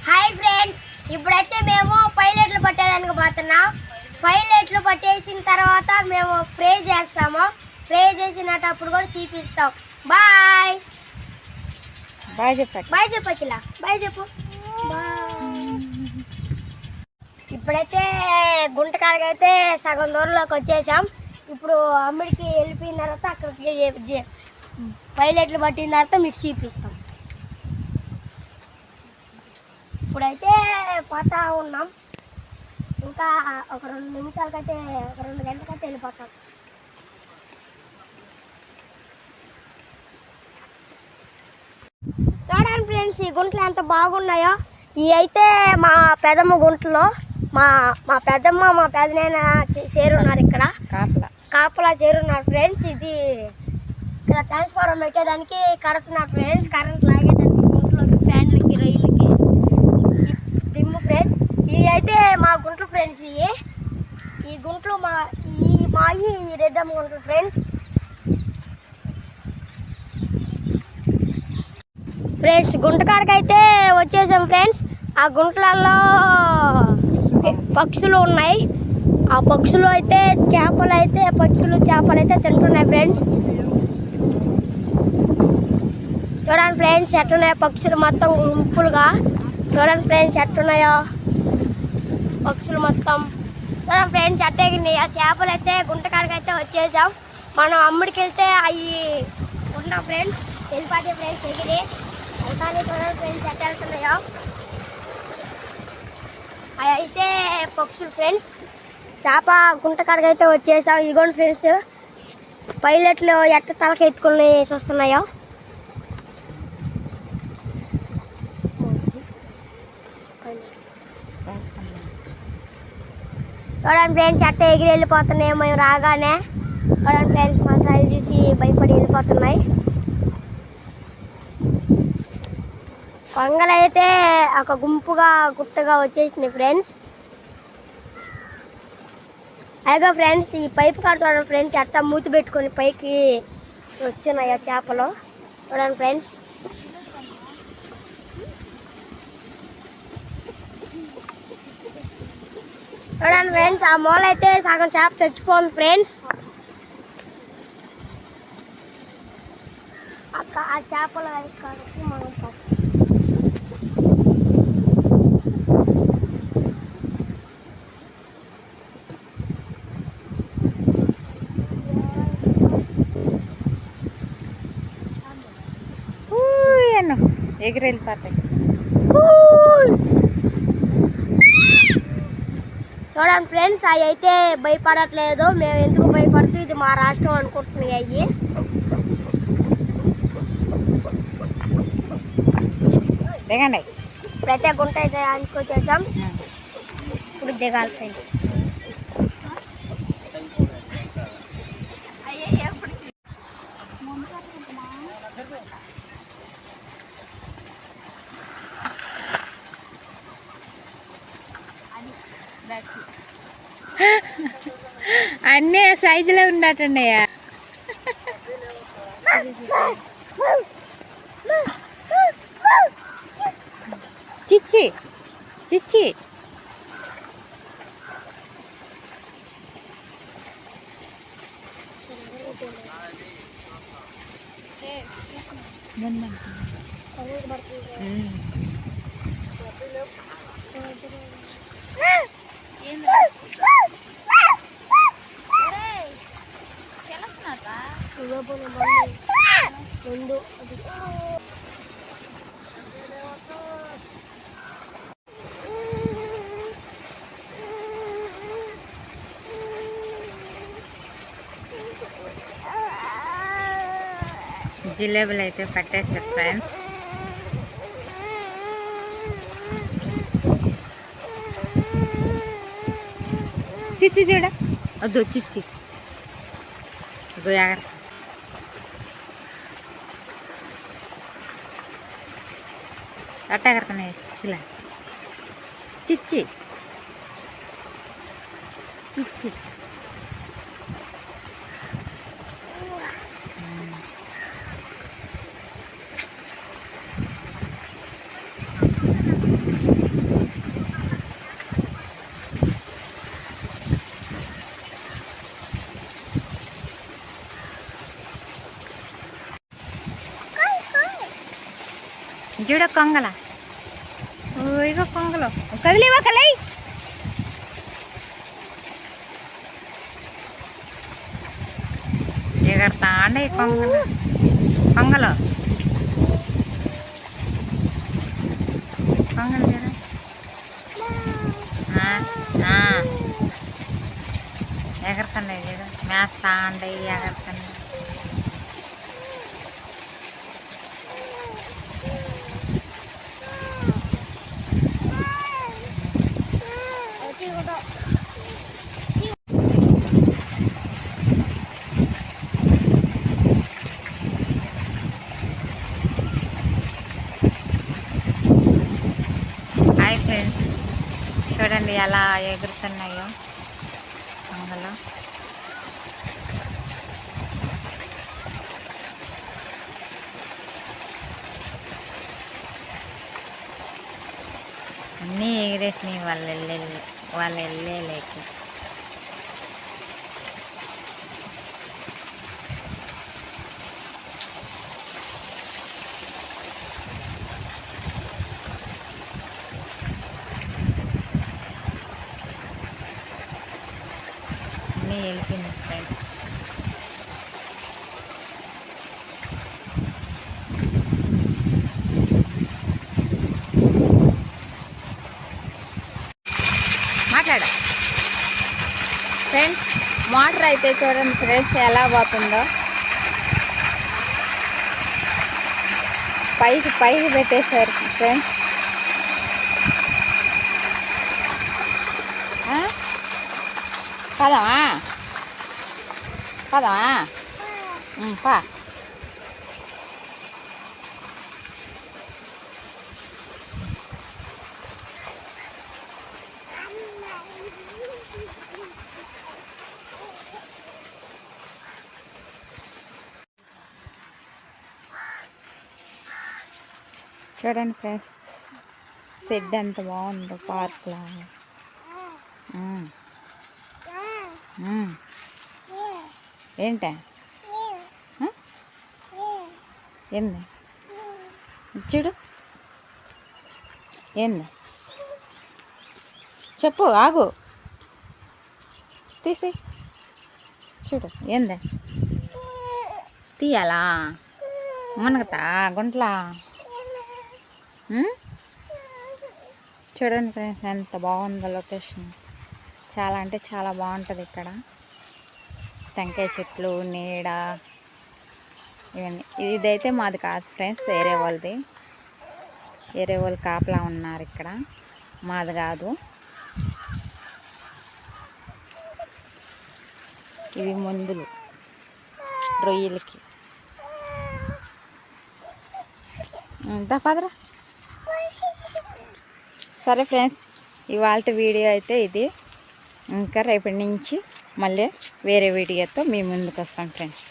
Hi friends, ఇప్పుడైతే మేము పైలెట్లు పట్టేదానికి పోతున్నాం. పైలెట్లు పట్టేసిన తర్వాత మేము ఫ్రై చేస్తాము. ఫ్రై చేసినప్పుడు కూడా చూపిస్తాం. బాయ్ బాయ్ చెప్పండి. బాయ్ చెప్పకిలా బాయ్ చెప్పు. ఇప్పుడైతే గుంటకాడికైతే సగం దూరంలోకి వచ్చేసాం. ఇప్పుడు అమ్మిడికి వెళ్ళిపోయిన తర్వాత అక్కడికి పైలెట్లు పట్టిన తర్వాత మీకు చూపిస్తాం. ఇప్పుడైతే పోతా ఉన్నాం. ఇంకా ఒక 2 నిమిషాలకైతే 2 గంటలకైతే వెళ్ళిపోతాం. చూడండి ఫ్రెండ్స్, ఈ గుంటలు ఎంత బాగున్నాయో. ఇవి అయితే మా పెదమ్మ గుంటలో మా పెద్దమ్మ మా పెదనాయన చేరున్నారు. ఇక్కడ కాపలా చేరున్నారు ఫ్రెండ్స్. ఇది ఇక్కడ ట్రాన్స్ఫార్మర్ పెట్టేదానికి కడుతున్నారు ఫ్రెండ్స్. కరెంట్ లాగేదానికి గుంటలోకి, ఫ్యాన్లకి, రైళ్ళకి దిమ్ము ఫ్రెండ్స్. ఇవి అయితే మా గుంటలు ఫ్రెండ్స్. ఈ గుంటలు మాయి రెడ్డమ్మ గుంటలు ఫ్రెండ్స్. గుంటకాడికైతే వచ్చేసాం ఫ్రెండ్స్. ఆ గుంటలలో పక్షులు ఉన్నాయి. ఆ పక్షులు అయితే చేపలు అయితే తింటున్నాయి ఫ్రెండ్స్. చూడండి ఫ్రెండ్స్ ఎట్టున్నాయో పక్షులు మొత్తం గుంపులుగా. చూడండి ఫ్రెండ్స్ ఎట్టున్నాయో పక్షులు మొత్తం. చూడండి ఫ్రెండ్స్ ఎట్టేగినాయి. ఆ చేపలు అయితే గుంటకాడికైతే వచ్చేసాం. మనం అమ్ముడికి వెళ్తే అవి ఉన్నాం ఫ్రెండ్స్. వెళ్ళిపోతే ఫ్రెండ్స్ ఎగిరి అవుతానే. చూడండి ఫ్రెండ్స్ ఎట్ట వెళ్తున్నాయో అవి అయితే పక్షులు ఫ్రెండ్స్. చేప గుంటకాడికైతే వచ్చేసాం. ఇదిగోండి ఫ్రెండ్స్ పైలెట్లు ఎట్ట తలకి ఎత్తుకుని చూస్తున్నాయో. చూడండి ఫ్రెండ్స్ ఎట్ట ఎగిరి వెళ్ళిపోతున్నాయి మేము రాగానే. చూడండి ఫ్రెండ్స్ మా సైడ్ చూసి భయపడి వెళ్ళిపోతున్నాయి. కొంగలైతే ఒక గుట్టగా వచ్చేసినాయి ఫ్రెండ్స్. అయిగా ఫ్రెండ్స్ ఈ పైపు కాడ చూడండి ఫ్రెండ్స్ ఎట్ట మూతి పెట్టుకొని పైకి వస్తున్నాయో చేపలు. చూడండి ఫ్రెండ్స్ చూడండి ఫ్రెండ్స్ ఆ మూల అయితే సగం చేప చచ్చిపోతుంది ఫ్రెండ్స్. ఆ చేపలు కాడికి మనం ఎగిరి వెళ్ళిపోతాయి. చూడండి ఫ్రెండ్స్ అవి అయితే భయపడట్లేదు. మేము ఎందుకు భయపడుతూ ఇది మా రాష్ట్రం అనుకుంటున్నాయి అవి. దిగండి. ఇప్పుడైతే గుంట అయితే అనుకొచ్చేసాం. ఇప్పుడు దిగాలి ఫ్రెండ్స్. అన్నీ సైజులో ఉన్నట్టున్నాయా. చిచ్చి చిచ్చి జిలేబులు అయితే పట్టేసారు ఫ్రెండ్స్. చిచ్చి చూడ వద్దు చిచ్చి జాగ్రత్త. అట్టగడుతున్నాయి చిచ్చిలా. చిచ్చి చిచ్చి చూడ కొంగల ఇగో కొంగలు కదిలేవా కలై ఎగడతా అండి కొంగలు కొంగలు కొంగలు చూడ ఎగరుతున్నాయి చూడ మేస్తా అండి ఎగరుతున్నాయి హాయ్ ఫ్రెండ్స్, చూడండి ఎలా ఎగురుతున్నాయో కొంగలు. అన్నీ ఎగిరేసినాయి వాళ్ళు వెళ్ళేలేకి. అన్నీ వెళ్ళిపోయింది ఫ్రెండ్స్. మాట్లాడ ఫ్రెండ్స్, మోటార్ అయితే చూడండి ఫ్రెండ్స్ ఎలా పోతుందో. పైకి పెట్టేశారు ఫ్రెండ్స్. పదమా పా. చూడండి ఫ్రెండ్స్, షెడ్ ఎంత బాగుందో పార్క్ లాగా. ఏంటా ఏంది చూడు, ఏంది చెప్పు, ఆగు, తీసి చూడు ఏంది తీయాలా మునగతా గుంట్లా. చూడండి ఫ్రెండ్స్ ఎంత బాగుందో లొకేషన్. చాలా అంటే చాలా బాగుంటుంది ఇక్కడ. టెంకాయ చెట్లు, నీడ, ఇవన్నీ. ఇదైతే మాది కాదు ఫ్రెండ్స్, వేరే వాళ్ళది. వేరే వాళ్ళు కాపలా ఉన్నారు ఇక్కడ, మాది కాదు. ఇవి మందులు రొయ్యలకి. పదరా. సరే ఫ్రెండ్స్, ఇవాళ వీడియో అయితే ఇది. ఇంకా రేపటి నుంచి మళ్ళీ వేరే వీడియోతో మీ ముందుకు వస్తాం ఫ్రెండ్స్.